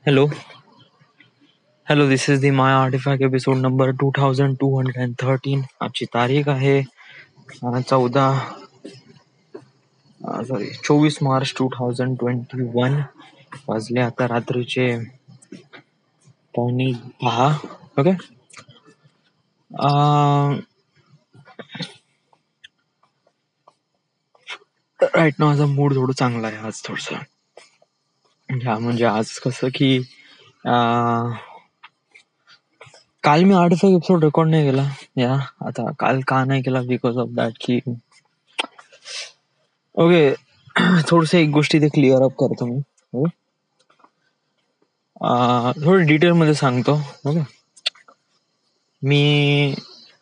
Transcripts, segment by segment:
Hello, hello. This is the My Artifact episode number 2213. आजची तारीख आहे 24 मार्च 2021. वाजले आता रात्रीचे 9:30. ओके. राईट नाव माझा मूड थोडं चांगला आहे आज थोडस. म्हणजे आज कसं की काल मी आर्टिफॅक्ट एपिसोड रेकॉर्ड नाही केला. आता काल का नाही केला, बिकॉज ऑफ दॅट की ओके थोडस एक गोष्टी ते क्लिअर अप करतो मी. थोडं डिटेल मध्ये सांगतो. ओके. मी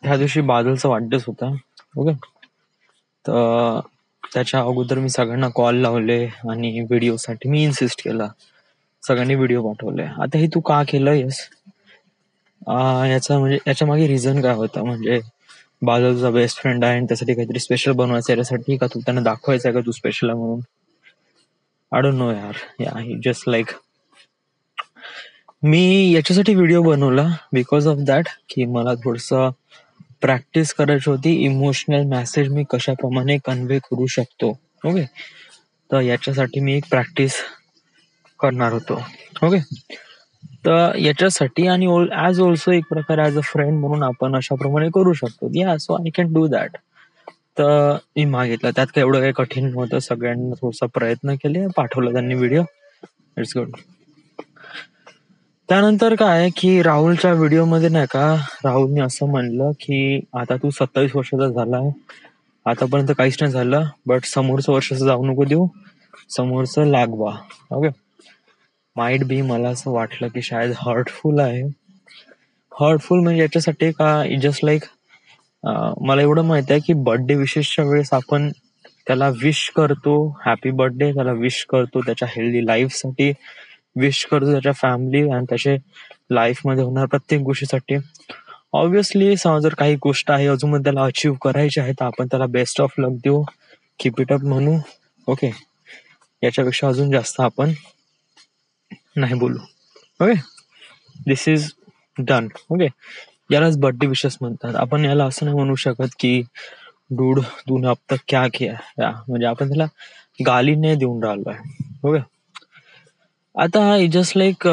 ह्या दिवशी बादलचा वाढदिवस होता. ओके. तर त्याच्या अगोदर मी सगळ्यांना कॉल लावले आणि व्हिडिओसाठी मी इन्सिस्ट केला. सगळ्यांनी व्हिडिओ पाठवले. आता हे तू का केलं? येस, याच्या मागे रिझन काय होता? म्हणजे बादल तुझा बेस्ट फ्रेंड आहे आणि त्यासाठी काहीतरी स्पेशल बनवायचं याच्यासाठी, का तू त्यांना दाखवायचं आहे का तू स्पेशल आहे म्हणून? आय डोंट नो यार. जस्ट लाईक मी याच्यासाठी व्हिडिओ बनवला बिकॉज ऑफ दॅट की मला थोडस प्रॅक्टिस करायची होती. इमोशनल मेसेज मी कशाप्रमाणे कन्व्हे करू शकतो. ओके. तर याच्यासाठी मी एक प्रॅक्टिस करणार होतो. ओके. तर याच्यासाठी आणि ॲज ऑल्सो एक प्रकारे ॲज अ फ्रेंड म्हणून आपण अशाप्रमाणे करू शकतो. So I can do that. तर मी मागितलं. त्यात काही एवढं काही कठीण नव्हतं. सगळ्यांना थोडासा प्रयत्न केले, पाठवला त्यांनी व्हिडिओ. It's good. त्यानंतर काय की राहुलच्या व्हिडिओमध्ये नाही का, राहुलने असं म्हणलं की आता तू 27 वर्षाचा झालाय, आतापर्यंत काहीच नाही झालं, बट समोरचं वर्षाचं जाऊ नको देऊ, समोरचं लागवा. ओके. माइट बी मला असं वाटलं की शायद हर्टफुल आहे. हर्टफुल म्हणजे याच्यासाठी का जस्ट लाईक मला एवढं माहित आहे की बर्थडे विशेषच्या वेळेस आपण त्याला विश करतो, हॅपी बर्थडे, त्याला विश करतो त्याच्या हेल्दी लाईफसाठी, विश करतो त्याच्या फॅमिली आणि त्याच्या लाईफमध्ये होणार प्रत्येक गोष्टीसाठी. ऑब्व्हियसली जर काही गोष्ट आहे अजून त्याला अचीव्ह करायची आहे तर आपण त्याला बेस्ट ऑफ लक देऊ, कीप इट अप म्हणू. ओके. याच्यापेक्षा अजून जास्त आपण नाही बोलू. Okay. This is done. Okay. यालाच बर्थडे विशेस म्हणतात. आपण याला असं नाही म्हणू शकत की डूड तूने अब तक क्या किया, म्हणजे आपण त्याला गाली नाही देऊन राहिलोय. ओके. आता जस्ट लाईक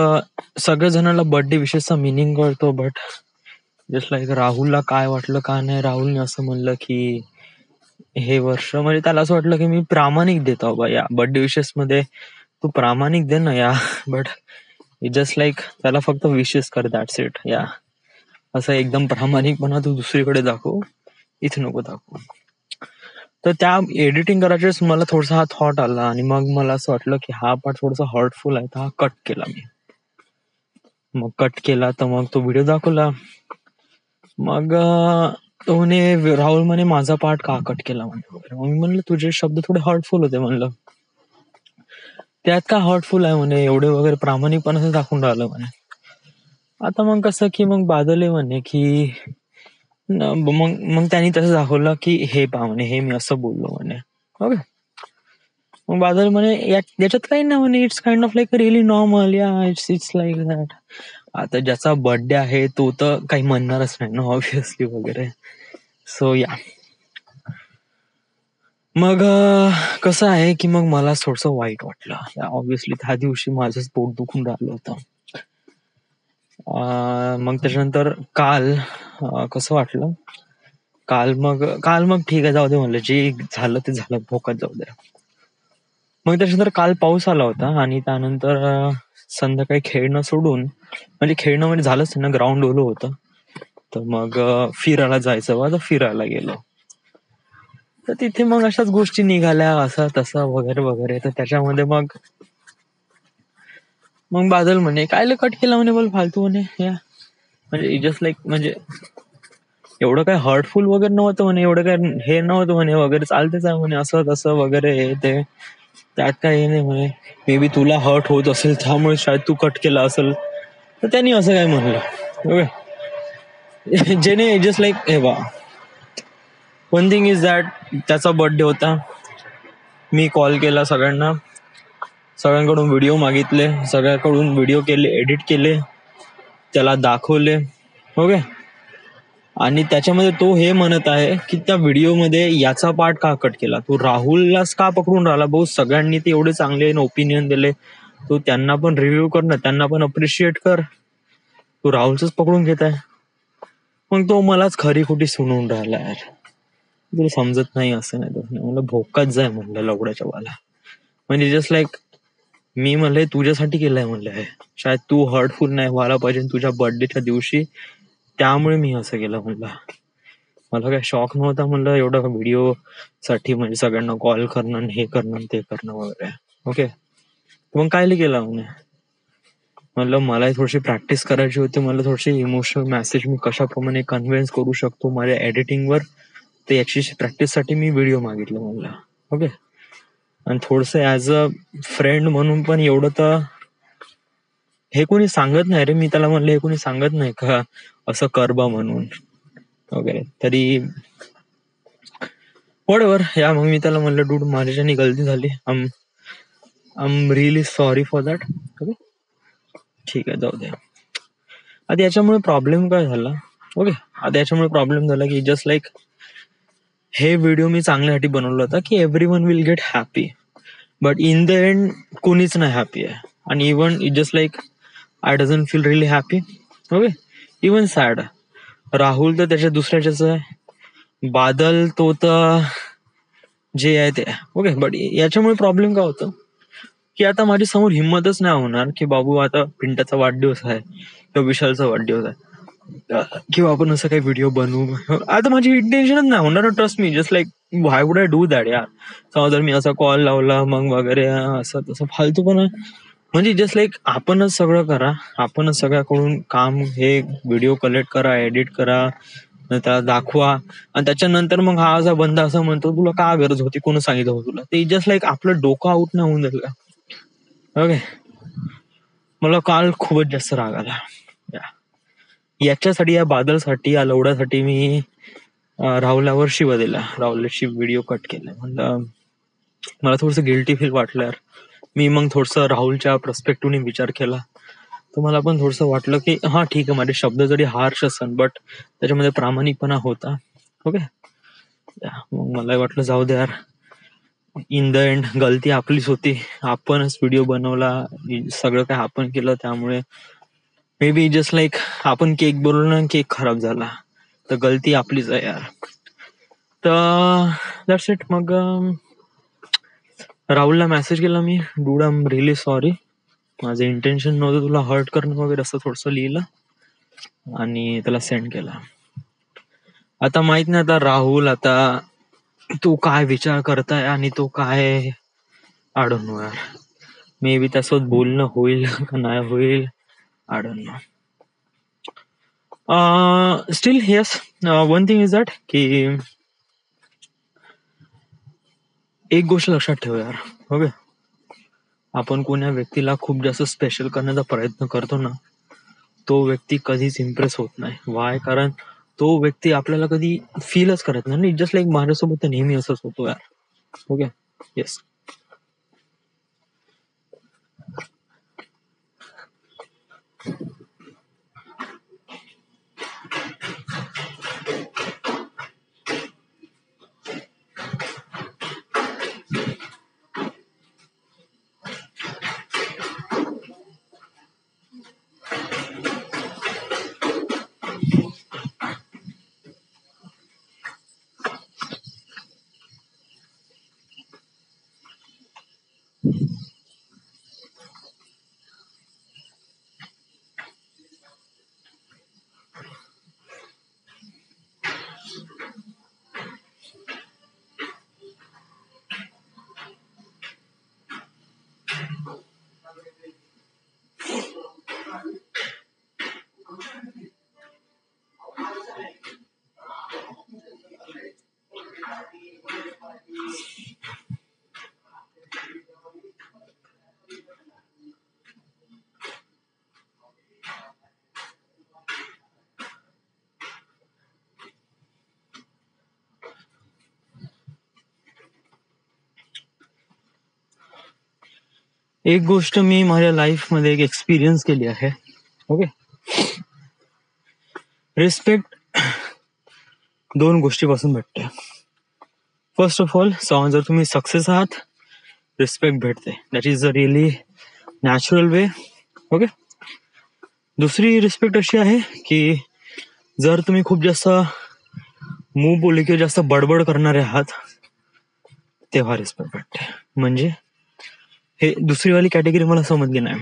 सगळ्या जणांना बर्थडे विशेषचा मिनिंग कळतो, बट जस्ट लाईक राहुलला काय वाटलं का नाही, राहुलने असं म्हणलं की हे वर्ष म्हणजे त्याला असं वाटलं की मी प्रामाणिक देतो बा या बर्थडे विशेस मध्ये, तू प्रामाणिक दे ना बट जस्ट लाईक त्याला फक्त विशेस कर, दॅट्स इट. असं एकदम प्रामाणिकपणा तू दुसरीकडे दाखव, इथे नको दाखव. तर त्या एडिटिंग करायच्या वेळेस मला थोडासा हा थॉट आला आणि मग मला असं वाटलं की हा पार्ट थोडासा हर्टफुल आहे, तर हा कट केला मी. मग कट केला तर मग तो व्हिडिओ दाखवला. मग तो म्हणे, राहुल म्हणे माझा पार्ट का कट केला म्हणजे. मग मी म्हणलं तुझे शब्द थोडे हर्टफुल होते. म्हणलं त्यात का हर्टफुल आहे म्हणे, एवढे वगैरे प्रामाणिकपणाचं दाखवून राहिलं म्हणे. आता मग कसं की मग बादल म्हणे की मग त्यांनी तसं दाखवलं की हे पहा म्हणे, हे मी असं बोललो म्हणे. ओके. मग बादल म्हणे याच्यात काही नाही म्हणे, it's kind of like really normal, it's like that. आता ज्याचा बर्थडे आहे तो तर काही म्हणणारच नाही ना ऑब्व्हियसली वगैरे. सो मग कसं आहे की मग मला थोडंसं वाईट वाटलं. ऑब्व्हियसली त्या दिवशी माझंच पोट दुखून राहिलं होतं. मग त्याच्यानंतर काल कसं वाटलं, काल मग ठीक आहे, जाऊ दे म्हणलं, जे झालं ते झालं, भोकात जाऊ दे. मग त्याच्यानंतर काल पाऊस आला होता आणि त्यानंतर संध्याकाळी खेळणं सोडून, म्हणजे खेळणं म्हणजे झालंच ना, ग्राउंड ओलं होतं, तर मग फिरायला जायचं, तर फिरायला गेलो. तर तिथे मग अशाच गोष्टी निघाल्या, असं तसं वगैरे वगैरे. तर त्याच्यामध्ये मग बादल म्हणे कायले कट केला म्हणे, बोल फालतू म्हणे. म्हणजे जस्ट लाईक म्हणजे एवढं काय हर्टफुल वगैरे नव्हतं म्हणे, एवढं काय हे नव्हतं म्हणे वगैरे, चालतेच आहे म्हणे असं तसं वगैरे, हे ते, त्यात काय हे नाही म्हणे. मे बी तुला हर्ट होत असेल त्यामुळे शायद तू कट केला असेल, तर त्यांनी असं काय म्हणलं. ओके. जेने जस्ट लाईक हे बा, वन थिंग इज दॅट त्याचा बर्थडे होता, मी कॉल केला सगळ्यांना, सगळ्यांकडून व्हिडिओ मागितले, सगळ्यांकडून व्हिडिओ केले, एडिट केले, त्याला दाखवले. ओके. आणि त्याच्यामध्ये तो हे म्हणत आहे की त्या व्हिडिओमध्ये याचा पार्ट का कट केला, तू राहुललाच का पकडून राहिला भाऊ, सगळ्यांनी ते एवढे चांगले ओपिनियन दिले, तू त्यांना पण रिव्ह्यू कर ना, त्यांना पण अप्रिशिएट कर, तू राहुलच पकडून घेत आहे. मग तो मलाच खरी खोटी सुनवून राहिला यार, तुला समजत नाही असं नाही तर मला भोकाच जाय म्हणलं लवड्याच्या वाला. म्हणजे जस्ट लाईक मी म्हणलंय तुझ्यासाठी केलंय म्हणलं आहे, शायद तू हर्टफुल नाही व्हायला पाहिजे तुझ्या बर्थडेच्या दिवशी, त्यामुळे मी असं केलं म्हणलं. मला काय शॉक नव्हता म्हणलं एवढं व्हिडिओ साठी म्हणजे सगळ्यांना कॉल करणं, हे करणं ते करणं वगैरे. ओके. मग काय केलं म्हणे, म्हणलं मला थोडीशी प्रॅक्टिस करायची होती, मला थोडीशी इमोशनल मेसेज मी कशाप्रमाणे कन्व्हिन्स करू शकतो माझ्या एडिटिंगवर, तर याची प्रॅक्टिससाठी मी व्हिडिओ मागितलं म्हणलं. ओके. आणि थोडस ऍज अ फ्रेंड म्हणून पण एवढं तर हे कोणी सांगत नाही रे, मी त्याला म्हणलं हे कोणी सांगत नाही का असं कर बा म्हणून वगैरे, तरी वॉटएव्हर या. मग मी त्याला म्हणलं डूड माझ्याच्यानी गलती झाली, I am really sorry for that. Okay ठीक आहे जाऊ दे. आता याच्यामुळे प्रॉब्लेम काय झाला, ओके आता याच्यामुळे प्रॉब्लेम झाला की जस्ट लाईक हे व्हिडिओ मी चांगल्यासाठी बनवला होता की every one will get happy, but in the end कोणीच नाही हॅपी आहे. आणि even it just like I doesn't feel really happy. Okay. Even sad. Rahul तर त्याच्या दुसऱ्याच्याच आहे, बादल तो तर जे आहे ते. ओके. बट याच्यामुळे प्रॉब्लेम काय होतं की आता माझी समोर हिंमतच नाही होणार की बाबू आता पिंटाचा वाढदिवस आहे किंवा विशालचा वाढदिवस आहे किंवा आपण असं काही व्हिडिओ बनवू, आता माझी इंटेन्शनच नाही होणार. Trust me, just like why would I do that यार. समजा जर मी असा कॉल लावला मग वगैरे असं तसं फालतू पण, म्हणजे जस्ट लाईक आपणच सगळं करा, आपणच सगळ्याकडून काम हे व्हिडिओ कलेक्ट करा, एडिट करा, त्याला दाखवा, आणि त्याच्यानंतर मग हा असा बंदा असं म्हणतो तुला का गरज होती, कोण सांगितलं होतं तुला, ते जस्ट लाईक आपलं डोकं आउट नाही होऊन जाईल का. ओके. मला काल खूपच जास्त राग आला याच्यासाठी, या बादलसाठी, या लवड्यासाठी मी राहुलावर शिवा दिला, राहुलशी व्हिडिओ कट केला. म्हणलं मला थोडस गिल्टी फील वाटलं यार. मी मग थोडस राहुलच्या पर्स्पेक्टिव्हने विचार केला, तर मला पण थोडस वाटलं की हा ठीक आहे माझे शब्द जरी हार्श असन बट त्याच्यामध्ये प्रामाणिकपणा होता. ओके. मग मला वाटलं जाऊ दे यार, इन द एंड गलती आपलीच होती, आपणच व्हिडिओ बनवला, सगळं काय आपण केलं, त्यामुळे मे बी जस्ट लाईक आपण केक बनवला केक खराब झाला तर गलती आपलीच आहे यार. तर दॅट्स इट. मग राहुलला मेसेज केला मी, dude I am really sorry, माझं इंटेन्शन नव्हतं तुला हर्ट करणं वगैरे, असं थोडस लिहिलं आणि त्याला सेंड केला. आता माहित नाही आता राहुल आता तो काय विचार करताय आणि तो काय, आय डोंट नो यार. मे बी त्यासोबत बोलणं होईल का नाही होईल, I don't no. Steel yes, one thing is that की एक गोष्ट लक्षात ठेव यार. ओके. आपण कोण्या व्यक्तीला खूप जास्त स्पेशल करण्याचा प्रयत्न करतो ना, तो व्यक्ती कधीच इम्प्रेस होत नाही. वाय? कारण तो व्यक्ती आपल्याला कधी फीलच करत नाही. जस्ट लाईक माझ्यासोबत तर नेहमी असंच होतो यार. ओके. येस. एक गोष्ट मी माझ्या लाईफमध्ये एक एक्सपिरियन्स केली आहे. ओके, रिस्पेक्ट 2 गोष्टीपासून भेटते. फर्स्ट ऑफ ऑल, जर तुम्ही सक्सेस आहात, रिस्पेक्ट भेटते. That is a really natural way. Okay, दुसरी रिस्पेक्ट अशी आहे की जर तुम्ही खूप जास्त मूव बोलले किंवा जास्त बडबड करणारे आहात, तेव्हा रिस्पेक्ट भेटते. म्हणजे हे दुसरीवाली कॅटेगरी मला समजली नाही.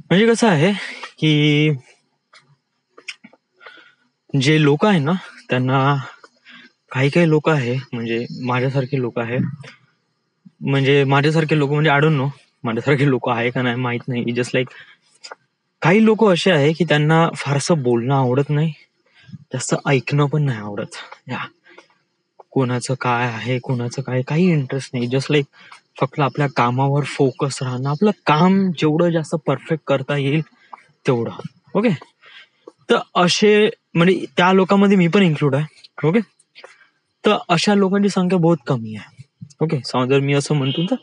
म्हणजे कसं आहे की जे लोक आहे ना, त्यांना काही लोक आहे, म्हणजे माझ्यासारखे लोक आहे, म्हणजे माझ्यासारखे लोक म्हणजे आय डोंट नो माझ्यासारखे लोक आहे का नाही माहित नाही. जस्ट लाईक काही लोक असे आहे की त्यांना फारसं बोलणं आवडत नाही, जास्त ऐकणं पण नाही आवडत. या कोणाचं काय आहे, कोणाचं काय, काही इंटरेस्ट नाही. जस्ट लाईक फक्त आपल्या कामावर फोकस राहणं, आपलं काम जेवढं जास्त परफेक्ट करता येईल तेवढं. ओके, तर असे म्हणजे त्या लोकांमध्ये मी पण इन्क्लूड आहे. ओके, तर अशा लोकांची संख्या बहुत कमी आहे. ओके, जर मी असं म्हणतो तर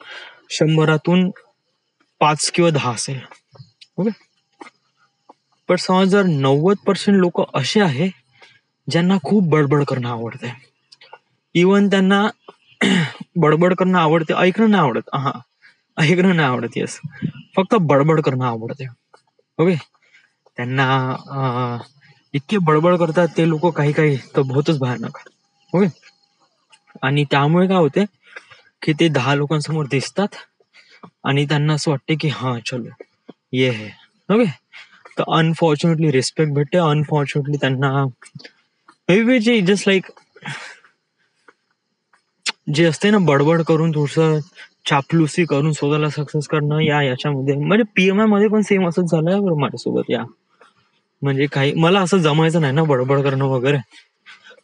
100 5 किंवा 10 असेल. ओके, पण समज जर 90% लोक असे आहे ज्यांना खूप बडबड करणं आवडते. इवन त्यांना बडबड करणं आवडते, ऐकणं नाही आवडत. ऐकणं नाही आवडत. येस, फक्त बडबड करणं आवडते. ओके, त्यांना इतके बडबड करतात ते लोक, काही तर बहुतच भयानक. ओके, आणि त्यामुळे काय होते की ते 10 लोकांसमोर दिसतात आणि त्यांना असं वाटते की हा चलो ये है. ओके, तर अनफॉर्च्युनेटली रिस्पेक्ट भेटते. अनफॉर्च्युनेटली त्यांना मे जे जस्ट लाईक जे असते ना, बडबड करून थोडस चापलुसी करून स्वतःला सक्सेस करणं, याच्यामध्ये म्हणजे पीएमआय मध्ये पण सेम असंच झालंय बरं माझ्यासोबत. म्हणजे काही मला असं जमायचं नाही ना बडबड करणं वगैरे,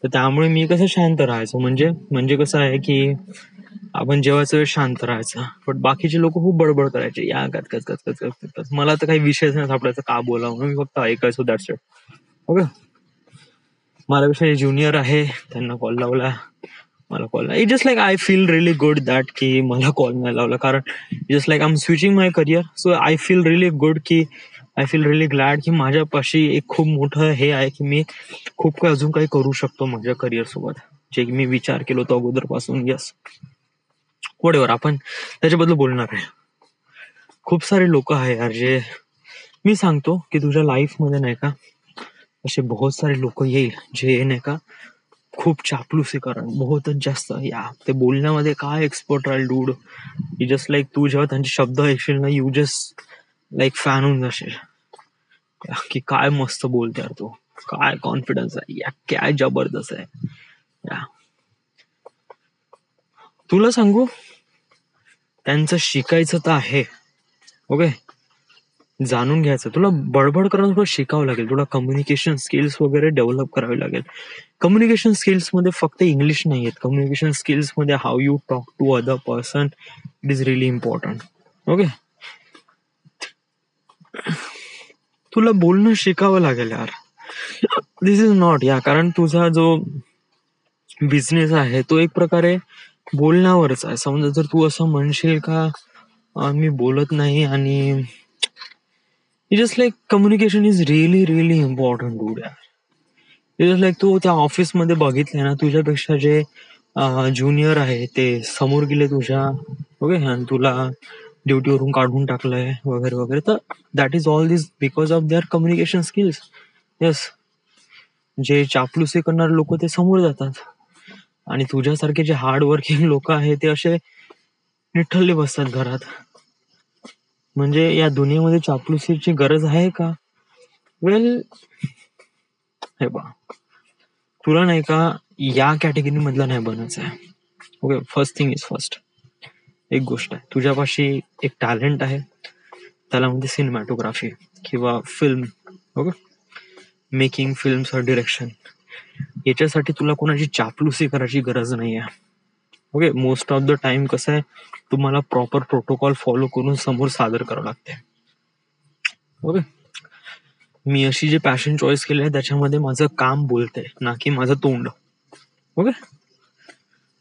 तर त्यामुळे मी कसं शांत राहायचो. म्हणजे कसं आहे की आपण जेवायचं वेळ शांत राहायचं, पण बाकीचे लोक खूप बडबड करायचे, या कच कच कच कच कच कच. मला तर काही विषयच नाही सापडायचा का बोलावं, म्हणून मी फक्त ऐकायचो. That's it. ओके, माझ्यापेक्षा ज्युनियर आहे, त्यांना कॉल लावला, मला call. It just like I feel really good that की मला कॉल नाही लावला, कारण just like I am switching my career. So I feel really good की आय फील रिअली ग्लॅड की माझ्यापाशी एक खूप मोठं हे आहे की मी खूप काही अजून काही करू शकतो माझ्या करिअर सोबत, जे मी विचार केलो होतो अगोदरपासून. यस, वॉटेवर, आपण त्याच्याबद्दल बोलणार आहे. खूप सारे लोक आहे यार, जे मी सांगतो की तुझ्या लाईफ मध्ये नाही का असे बहुत सारे लोक येईल जे नाही का खूप चापलुसी करण, बहुतच जास्त. ते बोलण्यामध्ये काय एक्सपर्ट राहील डूड. जस्ट लाईक तू जेव्हा त्यांचे शब्द ऐकशील ना, यू जस्ट लाईक फॅन होऊन जाशील की काय मस्त बोलते यार तू, काय कॉन्फिडन्स आहे या, काय जबरदस्त आहे. तुला सांगू, त्यांचं शिकायचं तर आहे. ओके, जाणून घ्यायचं. तुला बडबड करणं थोडं शिकावं लागेल, तुला कम्युनिकेशन स्किल्स वगैरे डेव्हलप करावे लागेल. कम्युनिकेशन स्किल्स मध्ये फक्त इंग्लिश नाही आहेत. कम्युनिकेशन स्किल्स मध्ये how you talk to other person, it is really important. Okay, तुला बोलणं शिकावं लागेल यार. दिस इज नॉट कारण तुझा जो बिझनेस आहे तो एक प्रकारे बोलण्यावरच आहे. समजा जर तू असं म्हणशील का मी बोलत नाही, आणि it is like communication is really really important dude यार. इट इज लाईक तू त्या ऑफिसमध्ये बघितलंय ना, तुझ्यापेक्षा जे ज्युनियर आहे ते समोर गेले तुझ्या, ओके, आणि तुला ड्युटीवरून काढून टाकलंय वगैरे वगैरे, तर that is all this because of their communication skills. Yes, जे चापलुसी करणारे लोक ते समोर जातात, आणि तुझ्यासारखे जे हार्ड वर्किंग लोक आहेत ते असे निठ्ठले बसतात घरात. म्हणजे या दुनियेमध्ये चापलुसीची गरज आहे का? वेल, हे बा, तुला नाही का या कॅटेगरी मधला नाही बनायचं आहे. Okay, first thing is first. एक गोष्ट आहे, तुझ्यापाशी एक टॅलेंट आहे, त्याला म्हणजे सिनेमॅटोग्राफी किंवा फिल्म. ओके, मेकिंग फिल्म्स और डिरेक्शन. याच्यासाठी तुला कोणाची चापलुसी करायची गरज नाही आहे. Okay, most of the time कसं आहे, तुम्हाला प्रॉपर प्रोटोकॉल फॉलो करून समोर सादर करावं लागते. ओके, मी अशी जे पॅशन चॉईस केली आहे त्याच्यामध्ये माझं काम बोलतंय, ना की माझं तोंड. ओके,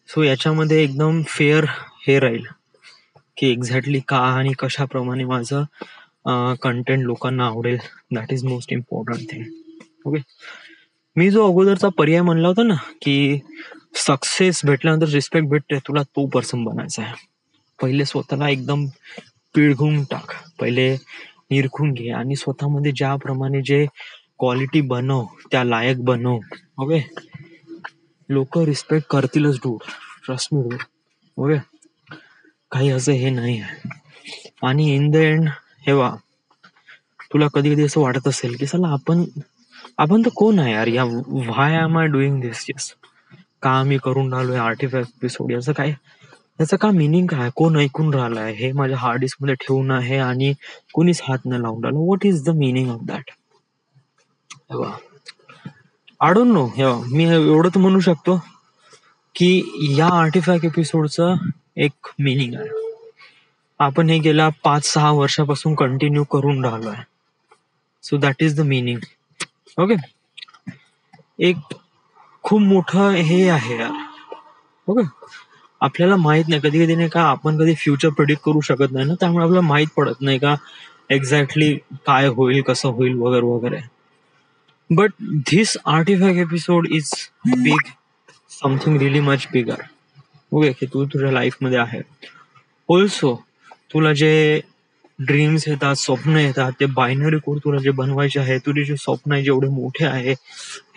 सो याच्यामध्ये एकदम फेअर हे राहील की एक्झॅक्टली का आणि कशाप्रमाणे माझं कंटेंट लोकांना आवडेल. That is most important thing. Okay. मी जो अगोदरचा पर्याय म्हणला होता ना की सक्सेस भेटल्यानंतर रिस्पेक्ट भेटते, तुला तो पर्सन बनायचा आहे. पहिले स्वतःला एकदम पिळगून टाक, पहिले निरखून घे आणि स्वतःमध्ये ज्याप्रमाणे जे क्वालिटी बनव त्या लायक बनव. ओके. लोक रिस्पेक्ट करतीलच dude, trust me dude. Okay. काही असं हे नाही आहे. आणि इन द एंड हे वा, तुला कधी कधी असं वाटत असेल की चला आपण तर कोण आहे यार, या why am I doing this. Yes, का मी करून राहिलोय आर्टिफॅक्ट एपिसोड, याचं का मिनिंग काय, कोण ऐकून राहिलाय, हे माझ्या हार्ड डिस्क मध्ये ठेवून आहे आणि कोणीच हात न लावून राहिलं. What is the meaning of that? I don't know. मी एवढं तर म्हणू शकतो की या आर्टिफॅक्ट एपिसोडचं एक मिनिंग आहे. आपण हे गेल्या 5-6 वर्षापासून कंटिन्यू करून राहिलोय. So that is the meaning. Okay. एक खूप मोठं हे आहे यार. ओके. आपल्याला माहित नाही, कधी कधी नाही का, आपण कधी फ्युचर प्रेडिक्ट करू शकत नाही ना, त्यामुळे आपल्याला माहित पडत नाही का एक्झॅक्टली काय होईल, कसं होईल वगैरे वगैरे. But this artefact episode is big, something relief much bigger. Okay. की तू तुझ्या लाईफ मध्ये आहे. ऑल्सो तुला जे ड्रीम्स येतात, स्वप्न येतात, ते बायनरी कोड तुला जे बनवायचे आहे, तुझे जे स्वप्न आहे जेवढे मोठे आहे,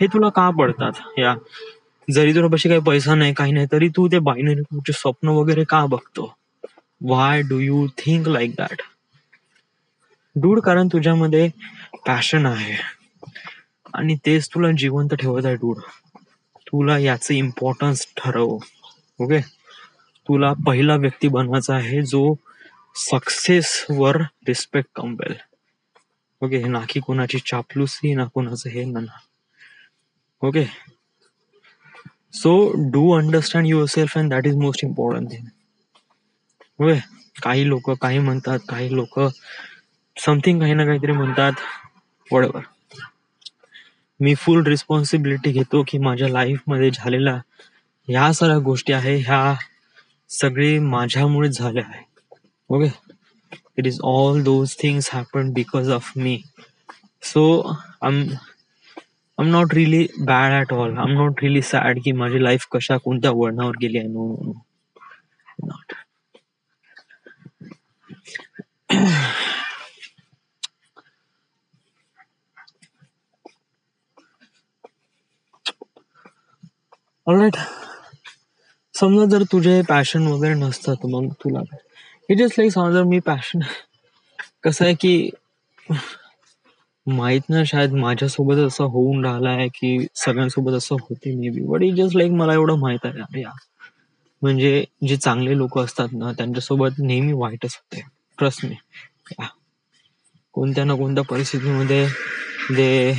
हे तुला का पडतात? या जरी तुला पैसे काही पैसा नाही काही नाही तरी तू ते बायनरी कोडचे स्वप्न वगैरे का बघतो? Why do you think like that dude? कारण तुझ्यामध्ये पॅशन आहे आणि तेच तुला जिवंत ठेवत आहे डूड. तुला याचं इम्पॉर्टन्स ठरव. ओके. तुला पहिला व्यक्ती बनवायचा आहे जो सक्सेस वर रिस्पेक्ट कमवेल. ओके. ना की कोणाची चापलूसी, ना कोणाचं हे ना. Okay. So do understand your self and that is most important thing. Okay. काही लोक काही म्हणतात, काही लोक समथिंग काही ना काहीतरी म्हणतात, वॉटएव्हर. मी फुल रिस्पॉन्सिबिलिटी घेतो की माझ्या लाईफमध्ये झालेल्या ह्या सगळ्या गोष्टी आहे, ह्या सगळे माझ्यामुळे झाले आहे. Okay. It is all those things happen because of me. So I'm not really bad at all. I'm not really sad की माझी लाईफ कशा कोणत्या वळणावर गेली आहे. No no no, not. Alright. समजा जर तुझे पॅशन वगैरे नसतं तर मग तुला इट जस्ट लाईक, समजा जर मी पॅशन, कसं आहे की माहित ना, शायद माझ्यासोबत असं होऊन राहिलं आहे की सगळ्यांसोबत असं होते may be, but it just like मला एवढं माहित आहे यार, या म्हणजे जे चांगले लोक असतात ना त्यांच्यासोबत नेहमी वाईटच होते. Trust me. कोणत्या ना कोणत्या परिस्थितीमध्ये जे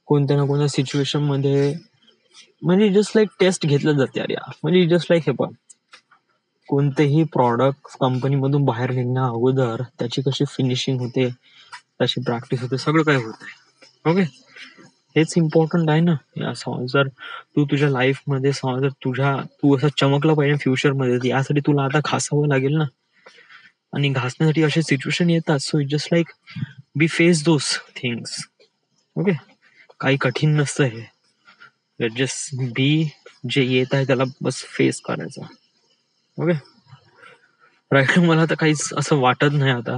कोणत्या ना कोणत्या सिच्युएशन मध्ये म्हणजे जस्ट लाईक टेस्ट घेतलं जाते यार. म्हणजे जस्ट लाईक हे पण कोणतेही प्रॉडक्ट कंपनीमधून बाहेर निघण्या अगोदर त्याची कशी फिनिशिंग होते, त्याची प्रॅक्टिस होते, सगळं काय होते. ओके. हेच इम्पॉर्टंट आहे ना. जर तू तुझ्या लाईफ मध्ये जर तू असं चमकला पाहिजे फ्युचर मध्ये, यासाठी तुला आता घासावं लागेल ना. आणि घासण्यासाठी असे सिच्युएशन येतात. So it just like be face those things. Okay. काही कठीण नसतं हे. जस्ट बी, जे येत आहे त्याला बस फेस करायचं. ओके. राईट. मला तर काहीच असं वाटत नाही आता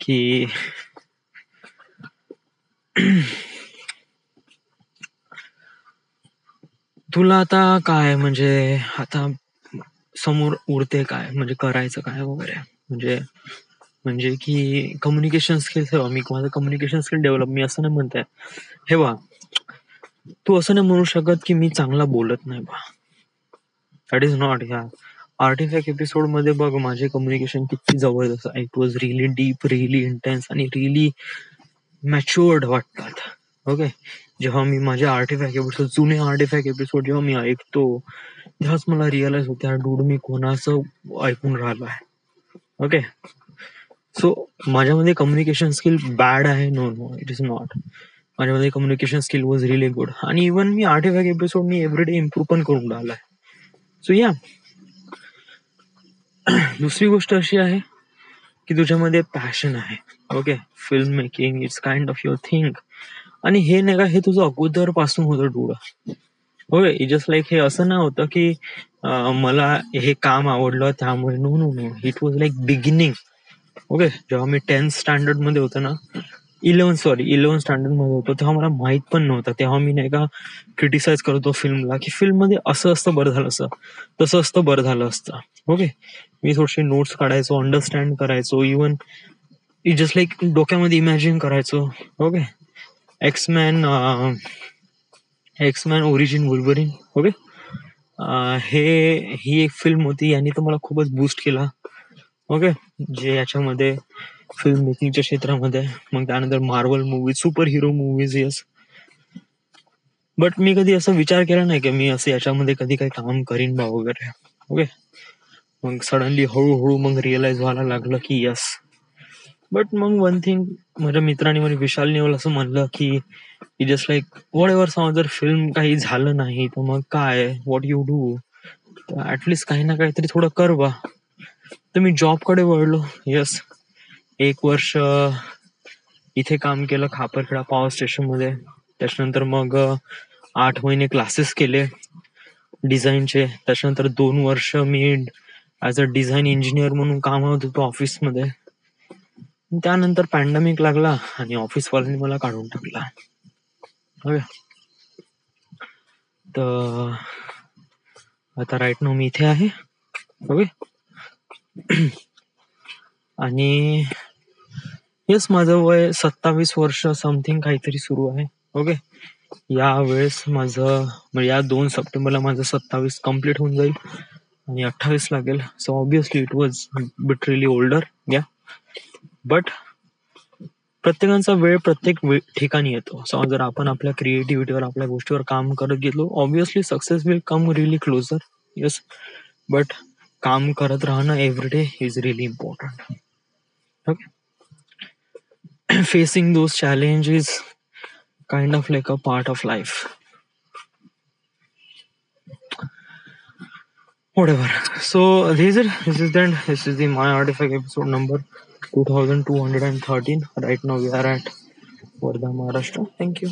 की तुला आता काय, म्हणजे आता समोर उरते काय, म्हणजे करायचं काय वगैरे, म्हणजे की कम्युनिकेशन स्किल्स. मी माझं कम्युनिकेशन स्किल डेव्हलप, मी असं नाही म्हणताय. हे बा, तू असं नाही म्हणू शकत की मी चांगला बोलत नाही बा. That is not. ह्या आर्टिफॅक्ट एपिसोड मध्ये बघ माझे कम्युनिकेशन किती जबरदस्त आहे. It was really deep, really intense आणि रिअली मॅच्युअर्ड वाटतात. ओके. जेव्हा मी माझे आर्टिफॅक्ट एपिसोड, जुने आर्टिफॅक्ट एपिसोड जेव्हा मी ऐकतो, तेव्हाच मला रिअलाइज होते डूड मी कोणाचं ऐकून राहिलो आहे. ओके. सो माझ्यामध्ये कम्युनिकेशन स्किल बॅड आहे? No no, it is not. माझ्यामध्ये communication skill was really good. आणि इव्हन मी 8 एपिसोड मी एव्हरीडे इम्प्रूव्ह पण करून राहिलाय. सो या, दुसरी गोष्ट अशी आहे की तुझ्यामध्ये पॅशन आहे. Okay, film making it's kind of your thing. आणि हे नाही का, हे तुझं अगोदर पासून होतं डोळं. ओके, जस्ट लाईक हे असं नाही होतं की मला हे काम आवडलं त्यामुळे. No no no, it was like beginning. Okay, जेव्हा मी 10th स्टँडर्ड मध्ये होतो ना, 11 स्टँडर्ड मध्ये होतो, तेव्हा मला माहित पण नव्हतं. तेव्हा मी नाही का क्रिटिसाइज करतो फिल्मला की फिल्म मध्ये असं असतं बरं झालं असतं, तसं असतं बरं झालं असतं. ओके, मी थोडेसे नोट्स काढायचो, अंडरस्टँड करायचो, इवन जस्ट लाईक डोक्यामध्ये इमॅजिन करायचो. Okay, X-Men X-Men origin Wolverine. Okay, ही एक फिल्म होती, यांनी तर मला खूपच बूस्ट केला. ओके, जे याच्यामध्ये फिल्म मेकिंगच्या क्षेत्रामध्ये. मग त्यानंतर Marvel movies, super hero movies. Yes, but मी कधी असं विचार केला नाही की मी असं याच्यामध्ये कधी काही काम करीन बा वगैरे. ओके, मग सडनली हळूहळू मग रिअलाइज व्हायला लागलं की यस. बट मग वन थिंग, माझ्या मित्राने मला, विशालने मला असं म्हणलं की जस्ट लाईक वॉट एव्हर, समज जर फिल्म काही झालं नाही तर मग काय, व्हॉट यू डू, ऍटलिस्ट काही ना काहीतरी थोडं कर बा. तर मी जॉबकडे वळलो. येस, 1 वर्ष इथे काम केलं खापरखेडा पॉवर स्टेशन मध्ये. त्याच्यानंतर मग 8 महिने क्लासेस केले डिझाईनचे. त्याच्यानंतर 2 वर्ष मी ऍज अ डिझाईन इंजिनियर म्हणून कामात होतो ऑफिसमध्ये. त्यानंतर पॅन्डेमिक लागला आणि ऑफिसवाल्यांनी मला काढून टाकला. ओके, तर आता राईट नाव मी इथे आहे. ओके, आणि येस, माझं वय 27 वर्ष समथिंग काहीतरी सुरू आहे. ओके, या वेळेस माझं म्हणजे या 2 सप्टेंबरला माझं 27 कम्प्लीट होऊन जाईल आणि 28 लागेल. So obviously it was bit relief older. या, बट प्रत्येकाचा वेळ प्रत्येक ठिकाणी येतो. सो जर आपण आपल्या क्रिएटिव्हिटीवर, आपल्या गोष्टीवर काम करत गेलो, obviously success will come really closer. Yes, but काम करत राहणं everyday is really important. Okay, facing those challenges kind of like a part of life. Whatever. So this is the end. This is the My Artifact episode number 2213. Right now we are at Wardha, Maharashtra. Thank you.